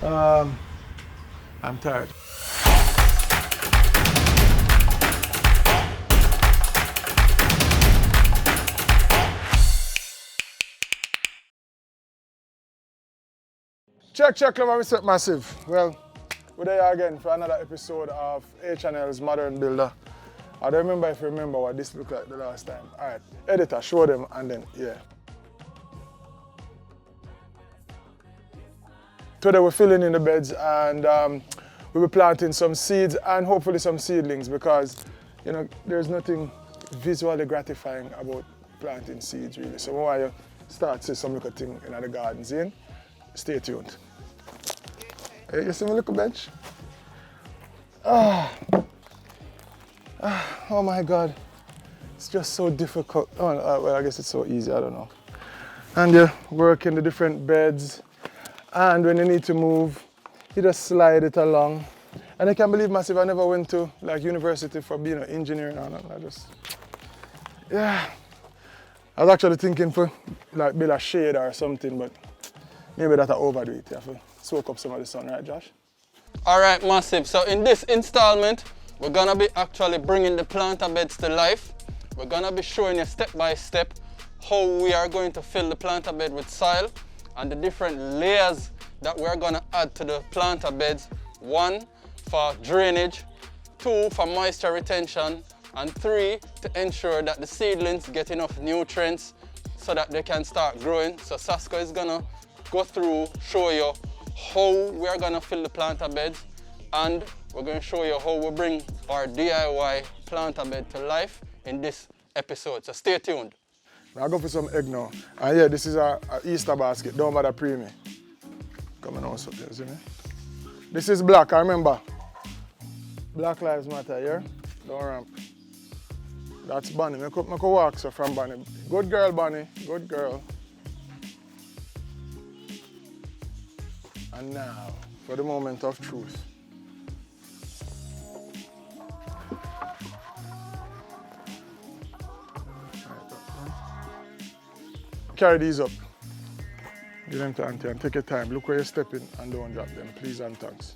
I'm tired. Check, Clever Reset Massive. Well, we're there again for another episode of H&L's Modern Builder. I don't remember if you remember what this looked like the last time. All right, editor, show them and then, yeah. Today we're filling in the beds and we'll be planting some seeds and hopefully some seedlings because, you know, there's nothing visually gratifying about planting seeds really. So while you start to see some little thing in the gardens in, stay tuned. Hey, you see my little bench? Oh my God, it's just so difficult. Oh, well, I guess it's so easy, I don't know. And you work in the different beds, and when you need to move, you just slide it along. And I can't believe, Massive, I never went to like university for being an engineer or nothing. Yeah. I was actually thinking for like build a shade or something, but maybe that I overdo it. You have to soak up some of the sun, right, Josh? All right, Massive. So in this installment, we're gonna be actually bringing the planter beds to life. We're gonna be showing you step by step how we are going to fill the planter bed with soil and the different layers that we're gonna add to the planter beds. 1 for drainage, 2 for moisture retention, and 3 to ensure that the seedlings get enough nutrients so that they can start growing. So Sasco is gonna go through, show you how we're gonna fill the planter beds, and we're gonna show you how we bring our DIY planter bed to life in this episode. So stay tuned. I'll go for some egg now. And yeah, this is a Easter basket. Don't bother pre me. Come on also, you see me? This is black, I remember. Black Lives Matter, yeah? Don't ramp. That's Bunny. I could walk so from Bunny. Good girl, Bunny. Good girl. And now, for the moment of truth. Carry these up. Give them to Auntie and take your time. Look where you're stepping and don't drop them, please and thanks.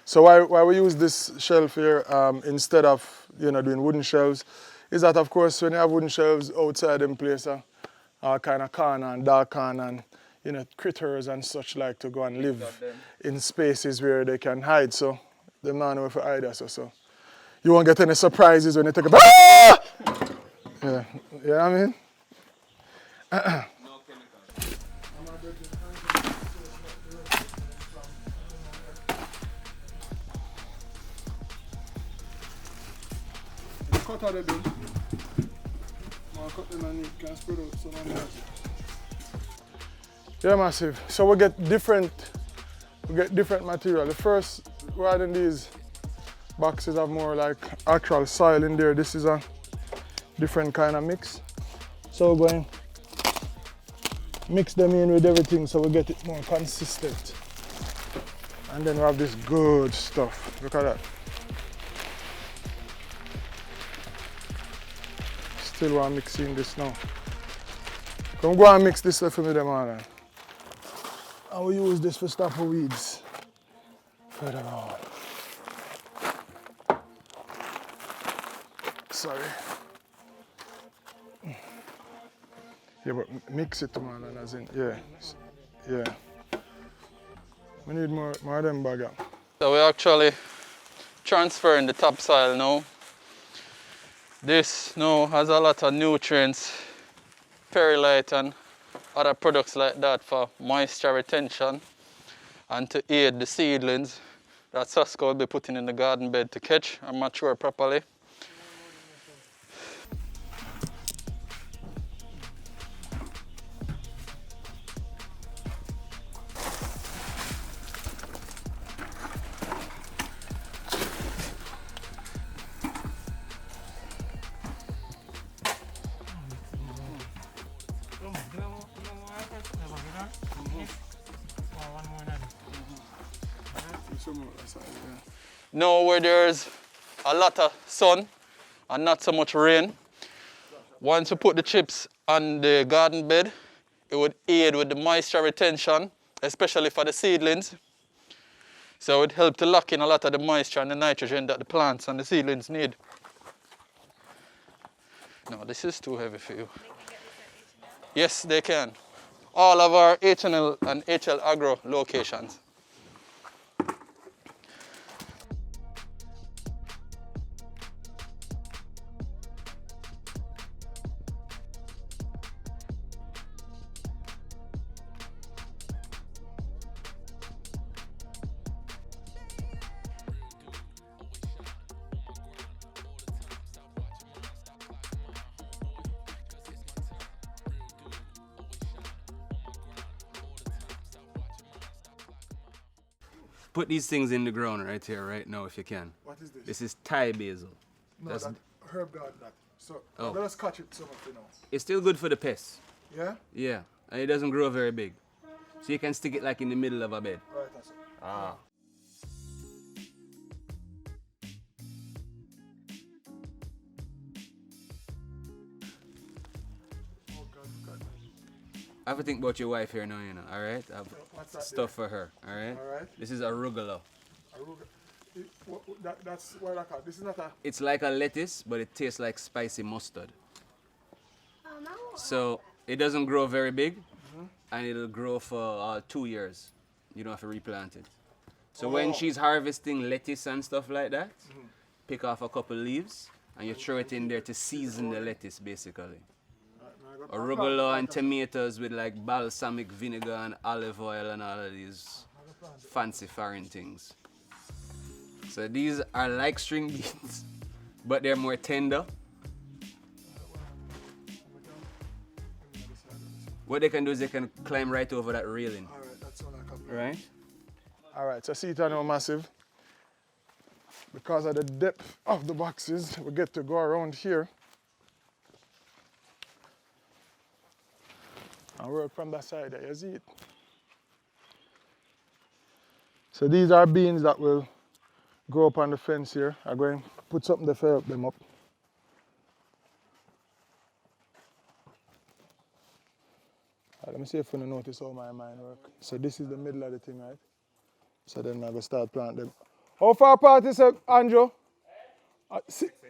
So why we use this shelf here instead of doing wooden shelves is that, of course, when you have wooden shelves outside in place, all kind of corner and dark corner and critters and such like to go and live in spaces where they can hide. So they don't know if to hide us. So you won't get any surprises when you take a yeah, you know what I mean? No chemical. Cut out the bin. Cut them and you can spread out some of them. Yeah, Massive. So we get different material. The first one in these boxes have more like actual soil in there. This is a different kind of mix. So we're going mix them in with everything so we get it more consistent. And then we have this good stuff. Look at that. Still want mixing this now. Come go and mix this stuff for me them all. And we use this for stop weeds further on. Sorry. Yeah, but mix it, man, and as in, yeah. We need more of them bagger. So we're actually transferring the topsoil now. This now has a lot of nutrients, perlite and other products like that for moisture retention and to aid the seedlings that Sasco will be putting in the garden bed to catch and mature properly. Now where there's a lot of sun and not so much rain, once you put the chips on the garden bed, it would aid with the moisture retention especially for the seedlings. So it helps to lock in a lot of the moisture and the nitrogen that the plants and the seedlings need. No, this is too heavy for you. Yes, they can. All of our H&L and HL Agro locations. Put these things in the ground right here, right now, if you can. What is this? This is Thai basil. No, That's- that herb garden. That. So Oh. let us catch it some of it now. It's still good for the pests. Yeah? Yeah, and it doesn't grow very big. So you can stick it like in the middle of a bed. Right, that's it. Ah. Oh God, God. I have to think about your wife here now, you know, alright? I have What's that stuff for her, alright? Alright. This is arugula. That's what I call it. This is not a... It's like a lettuce, but it tastes like spicy mustard. So it doesn't grow very big, and it'll grow for 2 years. You don't have to replant it. So when she's harvesting lettuce and stuff like that, pick off a couple leaves, and you throw it in there to season the lettuce, basically. Arugula and tomatoes with like balsamic vinegar and olive oil and all of these fancy foreign things. So these are like string beans, but they're more tender. What they can do is they can climb right over that railing. Alright, that's all I can. Right? Alright, so see it now massive. Because of the depth of the boxes, we get to go around here and work from that side there, you see it? So these are beans that will grow up on the fence here. I'm going to put something to help them up. Let me see if you notice how my mind work. So this is the middle of the thing, right? So then I'm going to start planting them. How far apart is it, Andrew?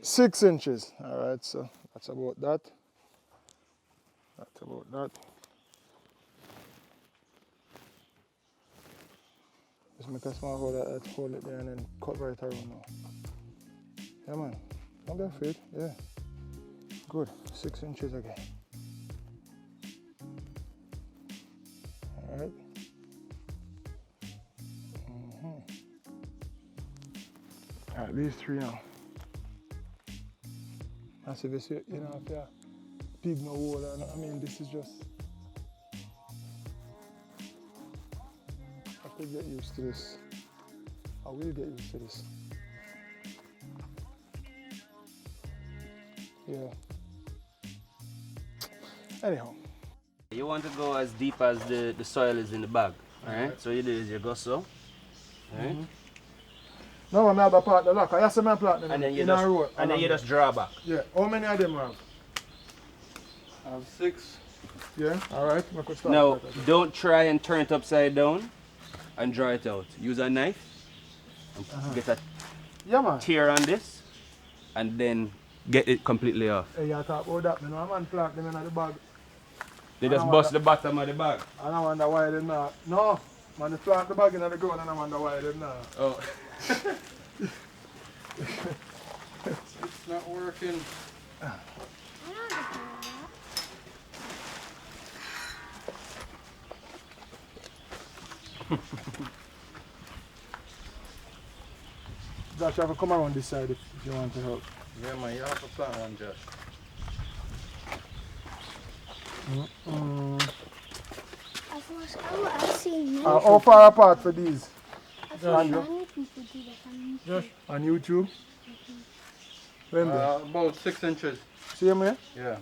6 inches. All right, so that's about that. That's about that. Just make a small hole like that, hold it there and then cut right around now. Yeah, man. Don't be afraid. Yeah. Good. 6 inches again. All right. All right, these 3 now. As if you see, you know, if you're pig no hole, I mean, this is just. I could get used to this. I will get used to this. Yeah. Anyhow. You want to go as deep as the soil is in the bag, alright? So you do is you go so, alright? No, I'm not a part of the lock. I have some plant them And then you in just, a row. and then you just draw back. Yeah. How many of them you have? I have 6. Yeah. All right. We could start Now, with that. don't try and turn it upside down and draw it out. Use a knife and get a Yeah, man. tear on this and then get it completely off. Hey, you talk about that, man. No man plant them in the bag. They just bust the bottom of the bag. And I wonder why they're not. No, man, they plant the bag in the ground and I wonder why they're not. Oh. It's not working. Josh, you have to come around this side if you want to help. Yeah, man, you have to plant one, Josh. I've seen many How far apart for these? I've seen many people do that on YouTube. On YouTube? When they? About 6 inches. See me? Yeah.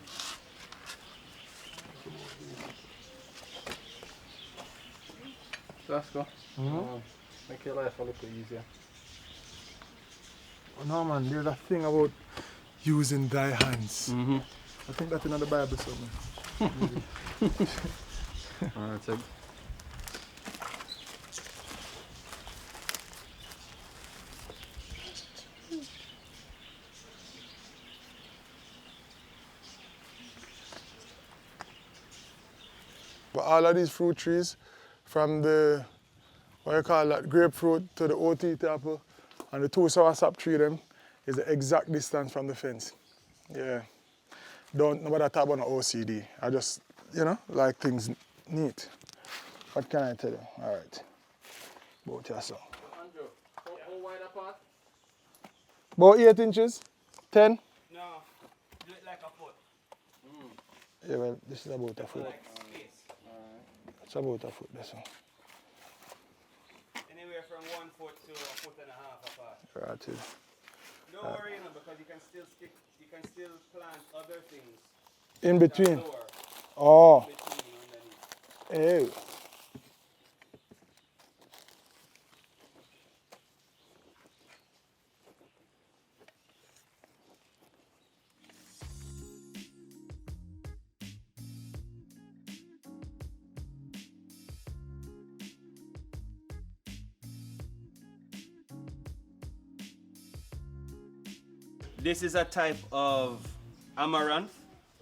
Sasco. Make your life a little easier. Oh, no, man, there's a thing about using thy hands. I think that's in the Bible somewhere. Alright, so But all of these fruit trees, from the, what you call that, grapefruit to the OT apple, and the 2 soursop tree them, is the exact distance from the fence. Yeah. Don't nobody talk about no OCD. I just, you know, like things neat. What can I tell you? All right. About yourself. Andrew, how wide apart? About 8 inches? 10? No, do it like a foot. Yeah, well, this is about a foot. Like space. It's about a foot, that's all. Anywhere from 1 foot to 1.5 foot apart. Right here. Don't worry, you know, because you can still plant other things. In between? Lower, Oh. between underneath. Ew. This is a type of amaranth.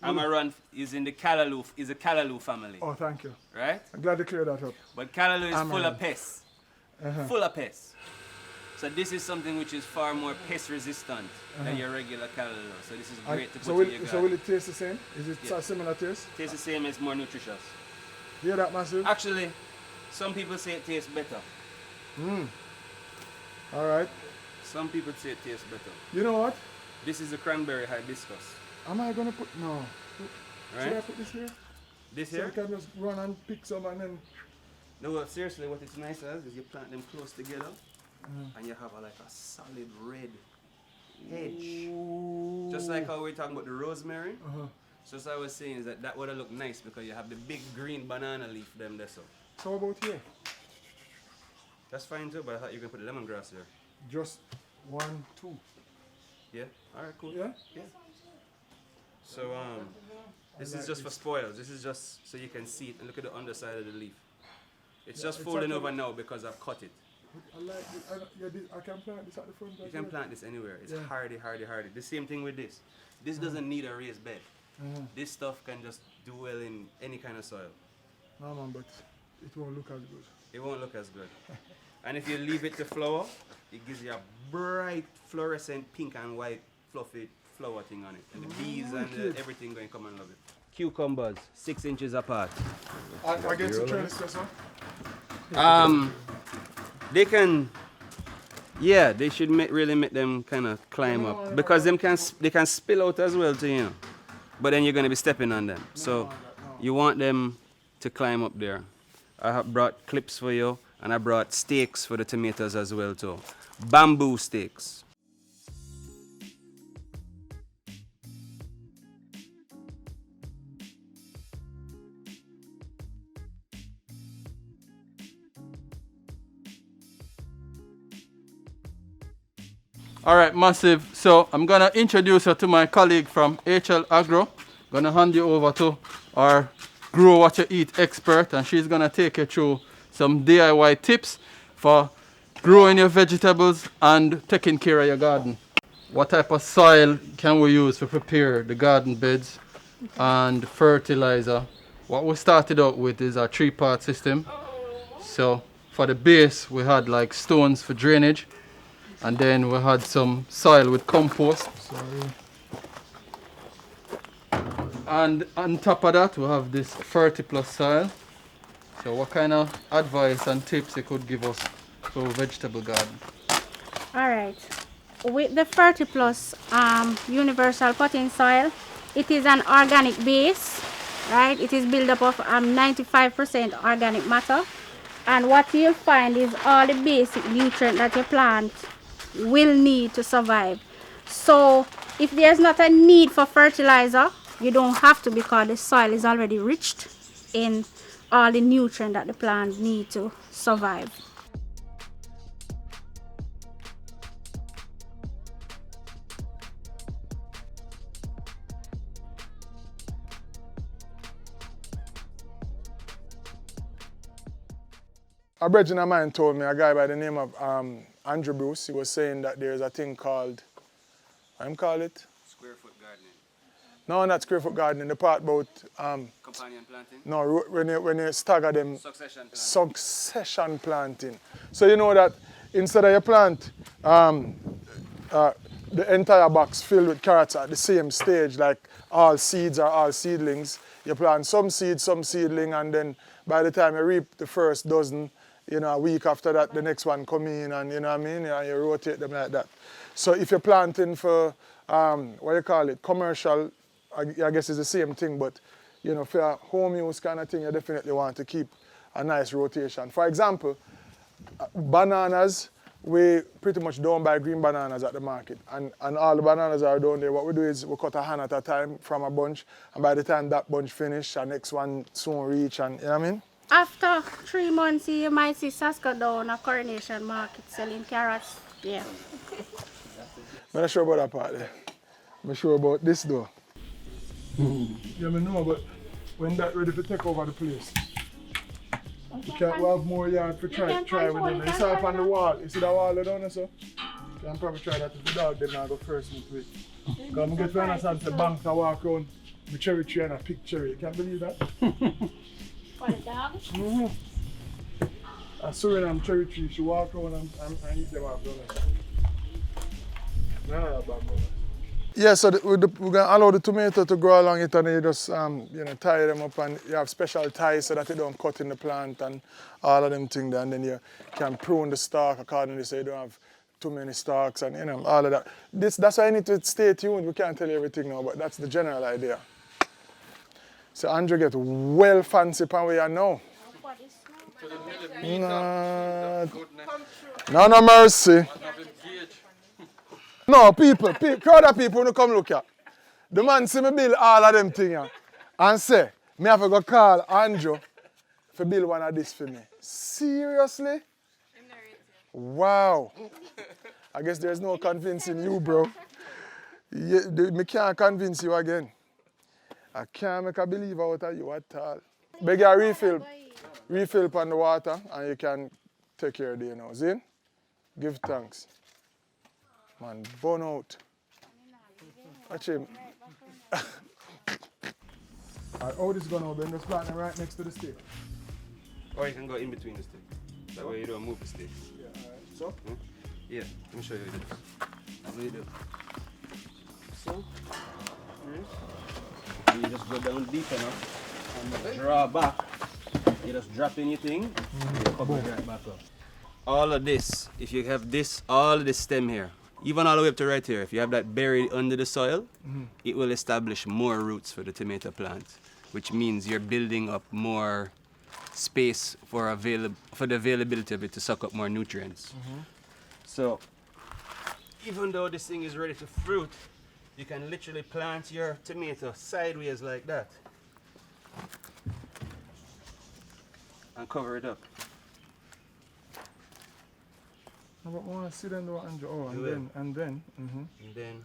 Amaranth is in the callaloo, is a callaloo family, Oh, thank you. right? I'm glad to clear that up. But callaloo is full of Amaranth. pests. Uh-huh. Full of pests. So this is something which is far more pest resistant than your regular callaloo. So this is great to put So in will, your garden. so will it taste the same? Is it Yeah. a similar taste? Tastes the same, it's more nutritious. Hear that, Massive? Actually, some people say it tastes better. All right. Some people say it tastes better. You know what? This is the cranberry hibiscus, Am I going to put... No. Should I right? put this here? This So I here? can just run and pick some and then... No, well, seriously, what it's nice as is you plant them close together and you have like a solid red hedge. Just like how we're talking about the rosemary. So as I was saying is that would have looked nice because you have the big green banana leaf them there. So So about here? that's fine too, but I thought you could put the lemongrass here. Just 1, 2. Yeah? Alright, cool. Yeah? Yeah. So this like is just for this. spoils. This is just so you can see it and look at the underside of the leaf. It's just it's folding actually- over now because I've cut it. I like it. I can plant this at the front. You can plant this anywhere. It's Yeah. hardy, hardy, hardy. The same thing with this. This doesn't need a raised bed. This stuff can just do well in any kind of soil. No, man, but it won't look as good. It won't look as good. And if you leave it to flower, it gives you a bright fluorescent pink and white fluffy flower thing on it. And the bees and everything going to come and love it. Cucumbers, 6 inches apart. Against the trellis, huh? They can, yeah, they should really make them kind of climb up because they can spill out as well too, you know. But then you're going to be stepping on them. So you want them to climb up there. I have brought clips for you and I brought stakes for the tomatoes as well too. Bamboo stakes. All right, Massive. So I'm gonna introduce you to my colleague from H&L Agro. Gonna hand you over to our Grow What You Eat expert, and she's gonna take you through some DIY tips for growing your vegetables and taking care of your garden. What type of soil can we use to prepare the garden beds and fertilizer? What we started out with is a 3-part system. So for the base, we had like stones for drainage. And then we had some soil with compost. And on top of that, we have this 30+ soil. So what kind of advice and tips you could give us for vegetable garden? All right. With the 30+ universal potting soil, it is an organic base, right? It is built up of 95% organic matter. And what you'll find is all the basic nutrients that your plant will need to survive. So if there's not a need for fertilizer, you don't have to, because the soil is already rich in all the nutrients that the plant need to survive. A brethren of mine told me, a guy by the name of Andrew Bruce, he was saying that there's a thing called, what do you call it? Square foot gardening. No, not square foot gardening. The part about Companion planting? no, when you stagger them. Succession planting. Succession planting. So you know that instead of you plant the entire box filled with carrots at the same stage, like all seeds or all seedlings, you plant some seed, some seedling, and then by the time you reap the first dozen, you know, a week after that, the next one come in, and you know what I mean, and you rotate them like that. So if you're planting for, what you call it, commercial, I guess it's the same thing, but you know, for a home use kind of thing, you definitely want to keep a nice rotation. For example, bananas, we pretty much don't buy green bananas at the market. And all the bananas are down there. What we do is we cut a hand at a time from a bunch, and by the time that bunch finish, the next one soon reach, and you know what I mean? After 3 months, you might see Sasco down a Coronation Market selling carrots. Yeah. I'm not sure about that part there. I'm sure about this though. Yeah, I know, but when that ready to take over the place, you can't have more yard to try with them. It's up on the wall. You see that wall down there, so? You can probably try that with the dog, then I'll go first with it. Because I get to understand the bank to walk around the cherry tree and I pick cherry. You can't believe that? For the dog? Mm-hmm. A Suriname cherry tree, she walk around and eat them up down there. No, bad boy. Yeah, so we're going to allow the tomato to grow along it, and you just you know, tie them up, and you have special ties so that you don't cut in the plant and all of them things there, and then you can prune the stalk accordingly so you don't have too many stalks and you know, all of that. That's why I need to stay tuned. We can't tell you everything now, but that's the general idea. So Andrew get well fancy pan where you are now. No mercy. No, people, crowd of people who come look here. The man see me build all of them things here and say, me have to go call Andrew to build one of this for me. Seriously? Wow. I guess there's no convincing you, bro. Me can't convince you again. I can't make a believer out of you at all. Beg you a refill upon the water and you can take care of the, you know. Zin? Give thanks. Man, burn out. Watch him. Alright, how this going now? Ben just planting right next to the stick. Or you can go in between the sticks. That way you don't move the sticks. Yeah, alright. So? Yeah, let me show you this. That's what you do. So, and you just go down deep enough and draw back. You just drop in your thing, you cover it right back up. All of this, if you have this, all of this stem here, even all the way up to right here, if you have that buried under the soil, it will establish more roots for the tomato plant, which means you're building up more space for the availability of it to suck up more nutrients. So, even though this thing is ready to fruit, you can literally plant your tomato sideways like that and cover it up. I want to see them do Andrew. Oh, and then. And then.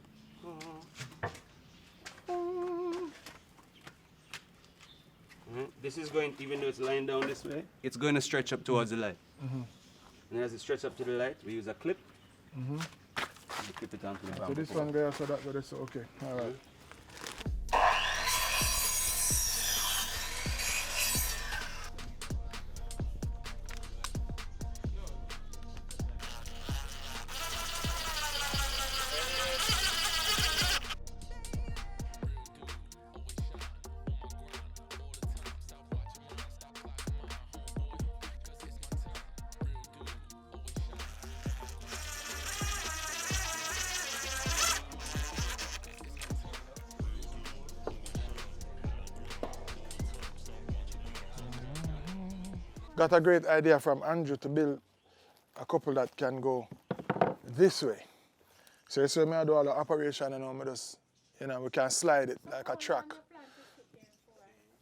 This is going, even though it's lying down this way, it's going to stretch up towards the light. And as it stretches up to the light, we use a clip. And we clip it onto the bamboo. So this one there, so that goes, so okay. All right. Got a great idea from Andrew to build a couple that can go this way. So you see me I do all the operation and we just, you know, we can slide it like a track.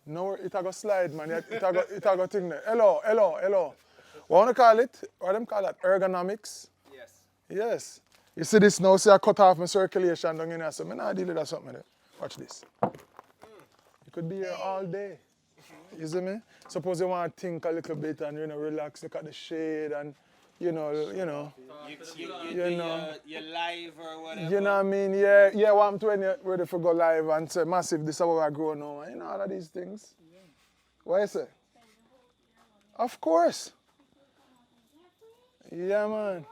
No, it a go slide, man. It a go thing there. Hello. What wanna call it? What them call that? Ergonomics? Yes. Yes. You see this now, see I cut off my circulation down in here, so I not deal with that something there. Watch this. You could be here all day. You see me? Suppose you want to think a little bit and, you know, relax, look at the shade and, you know. You know. You're live or whatever. You know what I mean? Yeah, what I'm when you're ready for go live and say, massive, this is how I grow now. You know, all of these things. What you say? Of course. Yeah, man.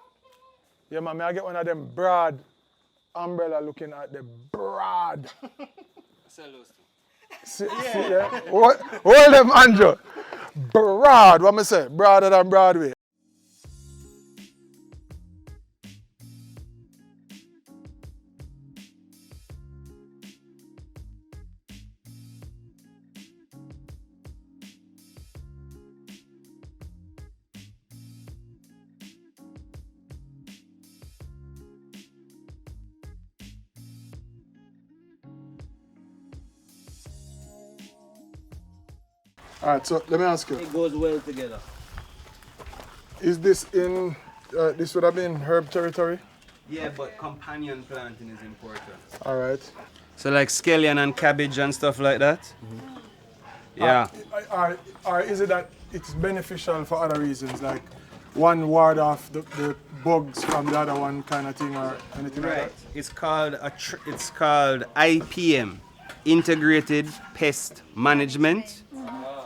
Yeah, man, I get one of them broad umbrella looking at the broad. See, yeah? Hold them, Andrew. Broad, what me say? Broader than Broadway. All right, so let me ask you. It goes well together. Is this in, this would have been herb territory? Yeah, but companion planting is important. All right. So like scallion and cabbage and stuff like that? Mm-hmm. Yeah. Or is it that it's beneficial for other reasons, like one ward off the bugs from the other one kind of thing or anything like that? It's called IPM, Integrated Pest Management.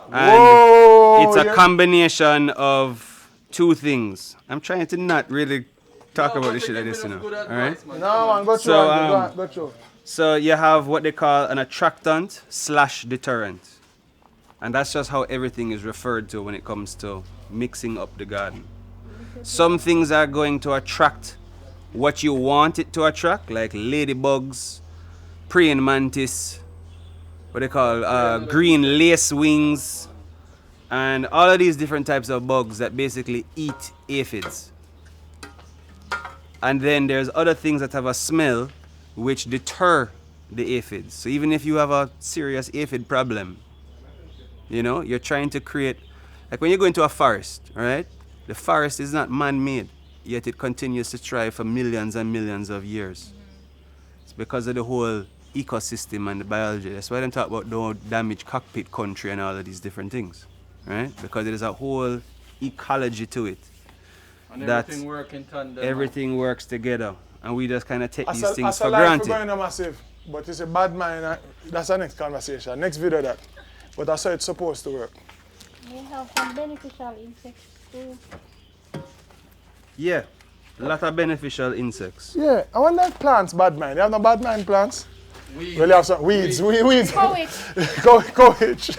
And Whoa, it's a combination of two things. I'm trying to not really talk about this shit like this, you know. All right? No, man, go through. Go through. So you have what they call an attractant / deterrent. And that's just how everything is referred to when it comes to mixing up the garden. Some things are going to attract what you want it to attract, like ladybugs, praying mantis, what they call green lace wings, and all of these different types of bugs that basically eat aphids. And then there's other things that have a smell which deter the aphids. So even if you have a serious aphid problem, you know, you're trying to create, like when you go into a forest, right? The forest is not man-made, yet it continues to thrive for millions and millions of years. It's because of the whole ecosystem and the biology. That's why they talk about don't damage cockpit country and all of these different things, right? Because there is a whole ecology to it. And everything works in tandem. Everything works together, and we just kind of take these things as for a life granted. we're going to massive, but it's a bad mind. That's our next conversation, next video that. But that's how it's supposed to work. We have some beneficial insects too. Yeah, a lot of beneficial insects. Yeah, I want like plants, bad mind. You have no bad mind plants? Weeds. Well, you have some weeds. Weeds. Courage.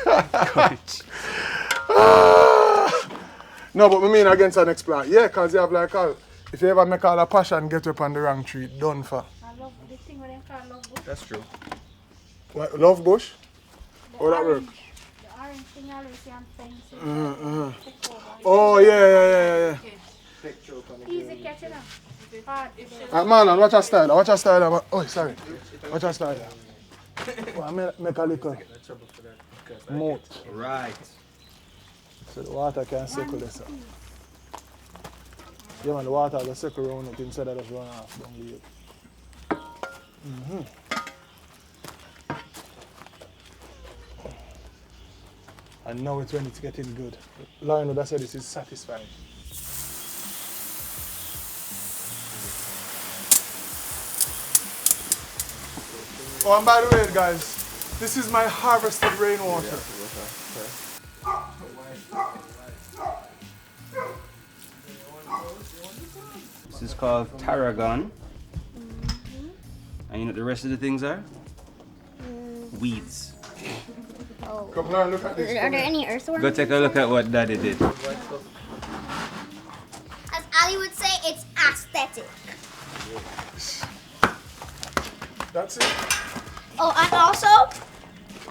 No, but I mean against the next plant. Yeah, because you have like if you ever make all a passion get up on the wrong tree, done for. I love the thing when they call love bush. That's true. What, love bush? How that work? The orange thing I always see on fences. Oh, yeah. Easy catching up. Hard. Marlon, watch your style. Watch your style. Oh, sorry. Watch your style. Well, make a little moat. Right. So the water can circle this up. Yeah, man, the water will circle around it instead of just run off. Don't leave it. And now it's when it's getting good. Lionel, that's why this is satisfying. Oh, and by the way, guys, this is my harvested rainwater. This is called tarragon. And you know what the rest of the things are? Weeds. Oh. Come on, look at this. Are there any earthworms? Go take a look at what Daddy did. As Ali would say, it's aesthetic. That's it. Oh, and also,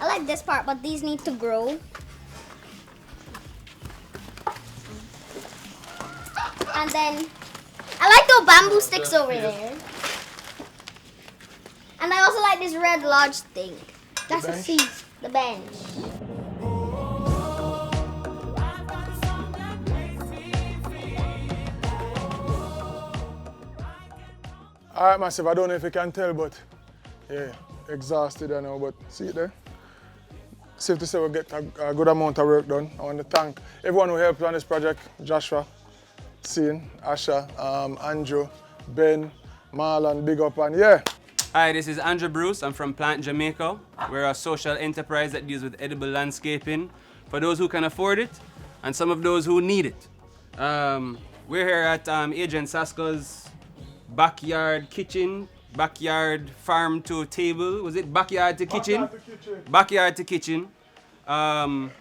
I like this part, but these need to grow. And then, I like the bamboo sticks over there. And I also like this red lodge thing. That's a seat, the bench. All right, Massive, I don't know if you can tell, but yeah, exhausted I know, but see it there? Safe to say we'll get a good amount of work done. I want to thank everyone who helped on this project, Joshua, seeing Asha, Andrew, Ben, Marlon, big up, and yeah. Hi, this is Andrew Bruce. I'm from Plant Jamaica. We're a social enterprise that deals with edible landscaping for those who can afford it and some of those who need it. We're here at Agent Sasco's backyard kitchen, backyard farm to table. Was it backyard to kitchen? Backyard to kitchen. In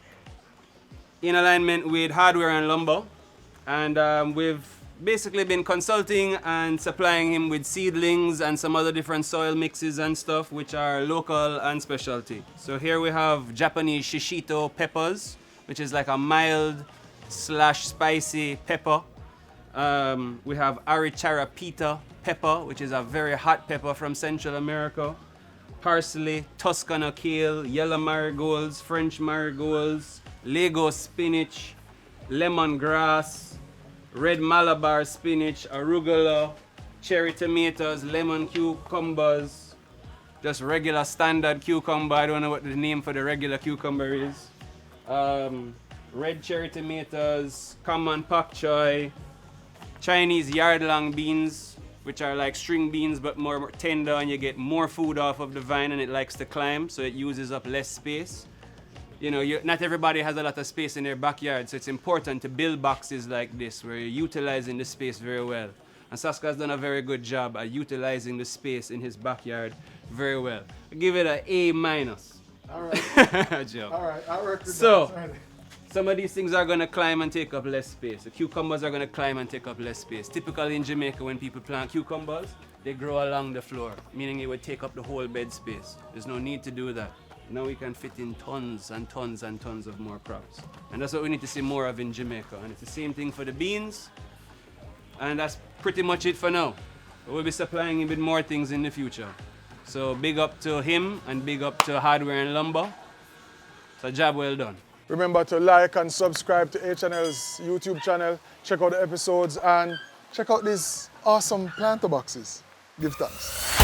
alignment with hardware and lumber. And we've basically been consulting and supplying him with seedlings and some other different soil mixes and stuff which are local and specialty. So here we have Japanese shishito peppers, which is like a mild / spicy pepper. We have aricharapita pepper, which is a very hot pepper from Central America. Parsley, Toscana kale, yellow marigolds, French marigolds, Lego spinach, lemongrass, red Malabar spinach, arugula, cherry tomatoes, lemon cucumbers, just regular standard cucumber. I don't know what the name for the regular cucumber is. Red cherry tomatoes, common pak choy, Chinese yard-long beans, which are like string beans but more tender, and you get more food off of the vine and it likes to climb, so it uses up less space. You know, not everybody has a lot of space in their backyard, so it's important to build boxes like this where you're utilizing the space very well. And Sasco has done a very good job at utilizing the space in his backyard very well. I give it an A-. All right. Joke. All right, I'll work with So, that. some of these things are going to climb and take up less space. The cucumbers are going to climb and take up less space. Typically in Jamaica, when people plant cucumbers, they grow along the floor, meaning it would take up the whole bed space. There's no need to do that. Now we can fit in tons and tons and tons of more crops. And that's what we need to see more of in Jamaica. And it's the same thing for the beans. And that's pretty much it for now. We'll be supplying him with more things in the future. So big up to him and big up to Hardware and Lumber. It's a job well done. Remember to like and subscribe to H&L's YouTube channel. Check out the episodes and check out these awesome planter boxes. Give thanks.